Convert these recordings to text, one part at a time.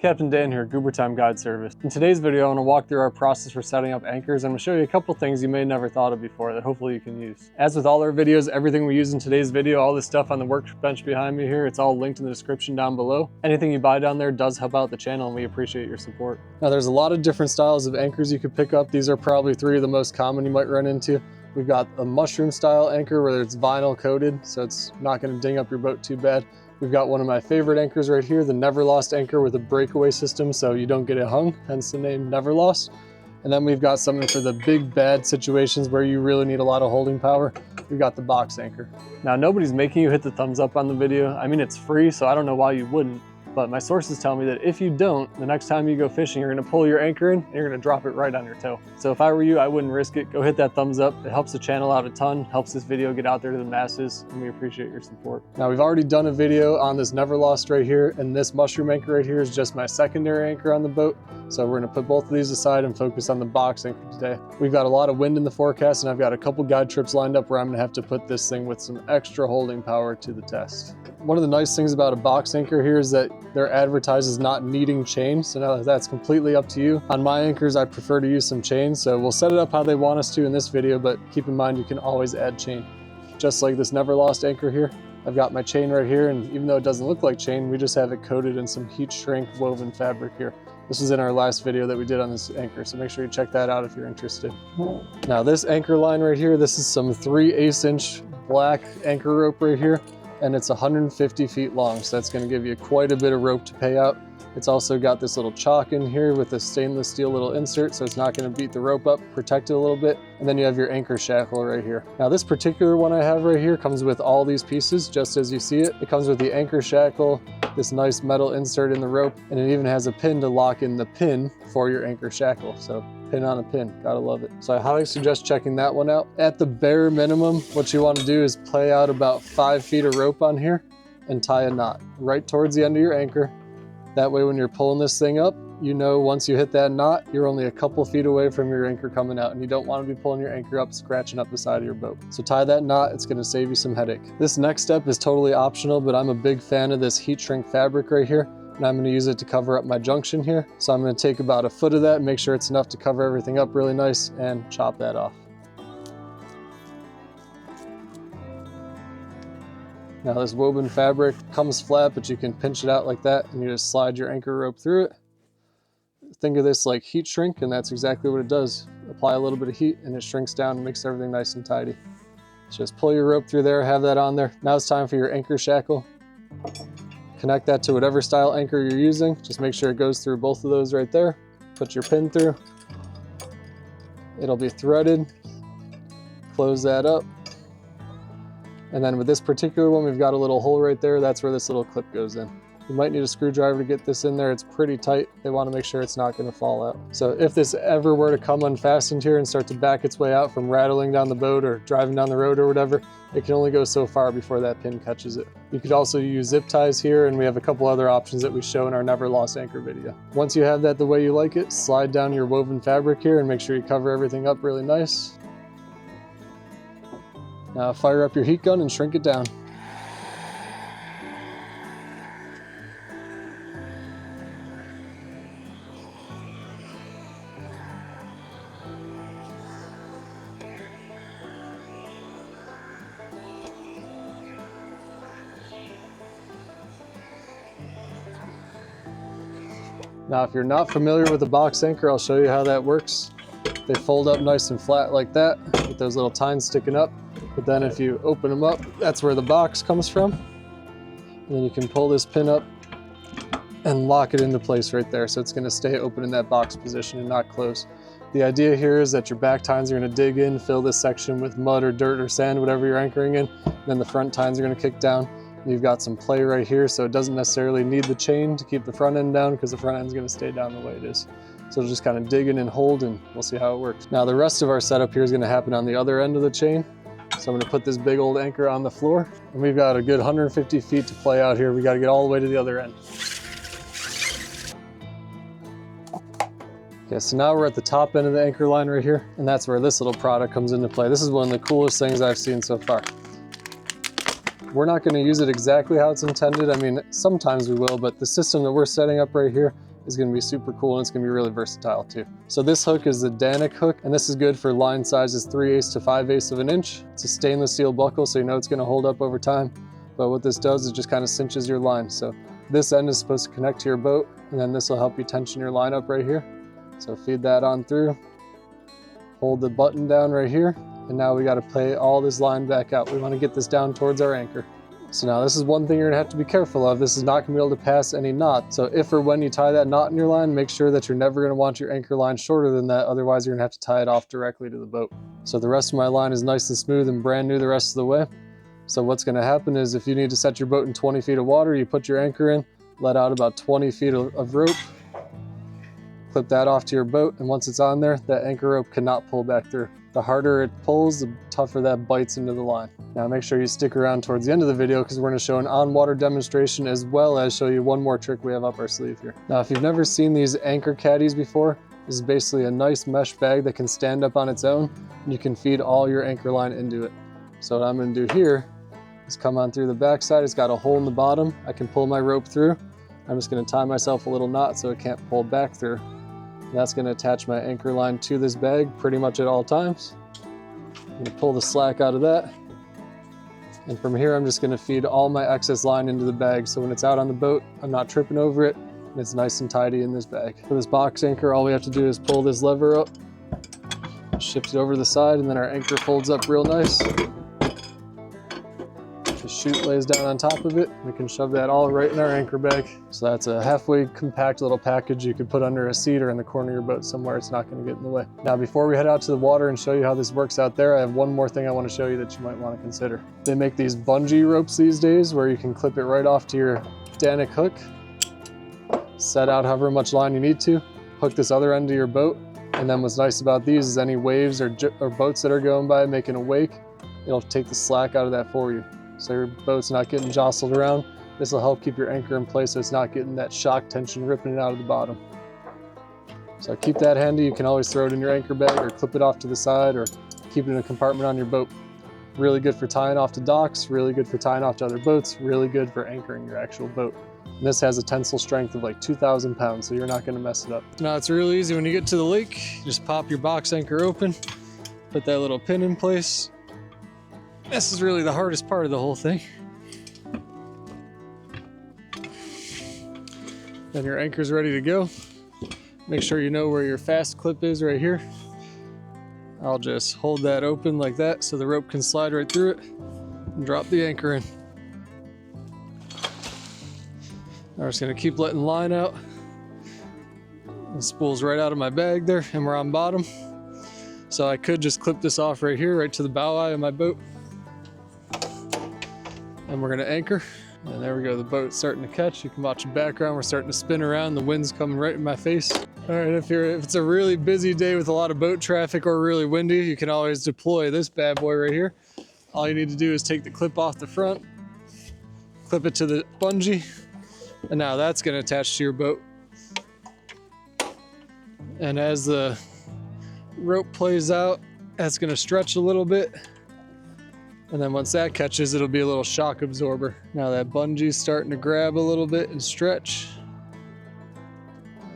Captain Dan here, Goober Time Guide Service. In today's video, I want to walk through our process for setting up anchors. I'm going to show you a couple things you may have never thought of before that hopefully you can use. As with all our videos, everything we use in today's video, all this stuff on the workbench behind me here, it's all linked in the description down below. Anything you buy down there does help out the channel and we appreciate your support. Now there's a lot of different styles of anchors you could pick up. These are probably three of the most common you might run into. We've got a mushroom style anchor where it's vinyl coated, so it's not going to ding up your boat too bad. We've got one of my favorite anchors right here, the Never Lost anchor with a breakaway system so you don't get it hung, hence the name Never Lost. And then we've got something for the big bad situations where you really need a lot of holding power. We've got the box anchor. Now nobody's making you hit the thumbs up on the video. I mean, it's free, so I don't know why you wouldn't. But my sources tell me that if you don't, the next time you go fishing, you're gonna pull your anchor in and you're gonna drop it right on your toe. So if I were you, I wouldn't risk it. Go hit that thumbs up. It helps the channel out a ton, helps this video get out there to the masses, and we appreciate your support. Now we've already done a video on this Never Lost right here, and this mushroom anchor right here is just my secondary anchor on the boat. So we're gonna put both of these aside and focus on the box anchor today. We've got a lot of wind in the forecast, and I've got a couple guide trips lined up where I'm gonna have to put this thing with some extra holding power to the test. One of the nice things about a box anchor here is that they're advertised as not needing chain, so now that's completely up to you. On my anchors, I prefer to use some chain, so we'll set it up how they want us to in this video, but keep in mind you can always add chain. Just like this Never Lost anchor here, I've got my chain right here, and even though it doesn't look like chain, we just have it coated in some heat shrink woven fabric here. This was in our last video that we did on this anchor, so make sure you check that out if you're interested. Now this anchor line right here, this is some 3/8 inch black anchor rope right here, and it's 150 feet long, so that's going to give you quite a bit of rope to pay out. It's also got this little chalk in here with a stainless steel little insert, so it's not going to beat the rope up, protect it a little bit. And then you have your anchor shackle right here. Now this particular one I have right here comes with all these pieces, just as you see it. It comes with the anchor shackle, this nice metal insert in the rope, and it even has a pin to lock in the pin for your anchor shackle. So pin on a pin, gotta love it. So I highly suggest checking that one out. At the bare minimum, what you want to do is play out about 5 feet of rope on here and tie a knot right towards the end of your anchor. That way when you're pulling this thing up, you know once you hit that knot, you're only a couple feet away from your anchor coming out, and you don't want to be pulling your anchor up, scratching up the side of your boat. So tie that knot, it's going to save you some headache. This next step is totally optional, but I'm a big fan of this heat shrink fabric right here, and I'm going to use it to cover up my junction here. So I'm going to take about a foot of that and make sure it's enough to cover everything up really nice and chop that off. Now this woven fabric comes flat, but you can pinch it out like that and you just slide your anchor rope through it. Think of this like heat shrink, and that's exactly what it does. Apply a little bit of heat and it shrinks down and makes everything nice and tidy. So just pull your rope through there, have that on there. Now it's time for your anchor shackle. Connect that to whatever style anchor you're using. Just make sure it goes through both of those right there. Put your pin through. It'll be threaded. Close that up. And then with this particular one, we've got a little hole right there. That's where this little clip goes in. You might need a screwdriver to get this in there. It's pretty tight. They want to make sure it's not going to fall out. So if this ever were to come unfastened here and start to back its way out from rattling down the boat or driving down the road or whatever, it can only go so far before that pin catches it. You could also use zip ties here, and we have a couple other options that we show in our Never Lost anchor video. Once you have that the way you like it, slide down your woven fabric here and make sure you cover everything up really nice. Now fire up your heat gun and shrink it down. Now if you're not familiar with the box anchor, I'll show you how that works. They fold up nice and flat like that with those little tines sticking up. But then if you open them up, that's where the box comes from. And then you can pull this pin up and lock it into place right there. So it's going to stay open in that box position and not close. The idea here is that your back tines are going to dig in, fill this section with mud or dirt or sand, whatever you're anchoring in. And then the front tines are going to kick down. And you've got some play right here, so it doesn't necessarily need the chain to keep the front end down because the front end is going to stay down the way it is. So it'll just kind of dig in and hold, and we'll see how it works. Now the rest of our setup here is going to happen on the other end of the chain. So I'm going to put this big old anchor on the floor, and we've got a good 150 feet to play out here. We got to get all the way to the other end. Okay, so now we're at the top end of the anchor line right here, and that's where this little product comes into play. This is one of the coolest things I've seen so far. We're not going to use it exactly how it's intended. I mean, sometimes we will, but the system that we're setting up right here is going to be super cool, and it's going to be really versatile too. So this hook is the Danik hook, and this is good for line sizes 3/8 to 5/8 of an inch. It's a stainless steel buckle, so you know it's going to hold up over time. But what this does is just kind of cinches your line. So this end is supposed to connect to your boat, and then this will help you tension your line up right here. So feed that on through, hold the button down right here, and now we got to play all this line back out. We want to get this down towards our anchor. So now this is one thing you're gonna have to be careful of. This is not gonna be able to pass any knot. So if or when you tie that knot in your line, make sure that you're never gonna want your anchor line shorter than that. Otherwise you're gonna have to tie it off directly to the boat. So the rest of my line is nice and smooth and brand new the rest of the way. So what's gonna happen is if you need to set your boat in 20 feet of water, you put your anchor in, let out about 20 feet of rope, clip that off to your boat, and once it's on there, that anchor rope cannot pull back through. The harder it pulls, the tougher that bites into the line. Now make sure you stick around towards the end of the video because we're going to show an on-water demonstration as well as show you one more trick we have up our sleeve here. Now if you've never seen these anchor caddies before, this is basically a nice mesh bag that can stand up on its own, and you can feed all your anchor line into it. So what I'm going to do here is come on through the backside. It's got a hole in the bottom. I can pull my rope through. I'm just going to tie myself a little knot so it can't pull back through. That's going to attach my anchor line to this bag pretty much at all times. I'm going to pull the slack out of that. And from here, I'm just going to feed all my excess line into the bag. So when it's out on the boat, I'm not tripping over it, and it's nice and tidy in this bag. For this box anchor, all we have to do is pull this lever up, shift it over to the side, and then our anchor folds up real nice. The chute lays down on top of it. We can shove that all right in our anchor bag. So that's a halfway compact little package you could put under a seat or in the corner of your boat somewhere. It's not going to get in the way. Now before we head out to the water and show you how this works out there, I have one more thing I want to show you that you might want to consider. They make these bungee ropes these days where you can clip it right off to your Danik hook, set out however much line you need to, hook this other end to your boat, and then what's nice about these is any waves or boats that are going by making a wake, it'll take the slack out of that for you. So your boat's not getting jostled around. This will help keep your anchor in place so it's not getting that shock tension ripping it out of the bottom. So keep that handy. You can always throw it in your anchor bag or clip it off to the side or keep it in a compartment on your boat. Really good for tying off to docks, really good for tying off to other boats, really good for anchoring your actual boat. And this has a tensile strength of like 2,000 pounds, so you're not gonna mess it up. Now it's real easy when you get to the lake. You just pop your box anchor open, put that little pin in place. This is really the hardest part of the whole thing. Then your anchor's ready to go. Make sure you know where your fast clip is right here. I'll just hold that open like that so the rope can slide right through it and drop the anchor in. I'm just gonna keep letting line out. It spools right out of my bag there, and we're on bottom. So I could just clip this off right here, right to the bow eye of my boat. And we're gonna anchor. And there we go, the boat's starting to catch. You can watch the background, we're starting to spin around. The wind's coming right in my face. All right, if it's a really busy day with a lot of boat traffic or really windy, you can always deploy this bad boy right here. All you need to do is take the clip off the front, clip it to the bungee, and now that's gonna attach to your boat. And as the rope plays out, that's gonna stretch a little bit. And then once that catches, it'll be a little shock absorber. Now that bungee's starting to grab a little bit and stretch.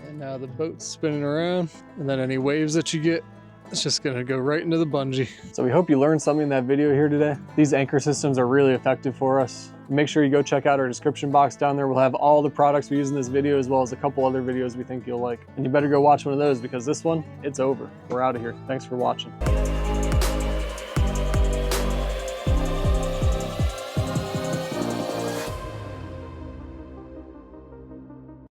And now the boat's spinning around. And then any waves that you get, it's just gonna go right into the bungee. So we hope you learned something in that video here today. These anchor systems are really effective for us. Make sure you go check out our description box down there. We'll have all the products we use in this video as well as a couple other videos we think you'll like. And you better go watch one of those because this one, it's over. We're out of here. Thanks for watching.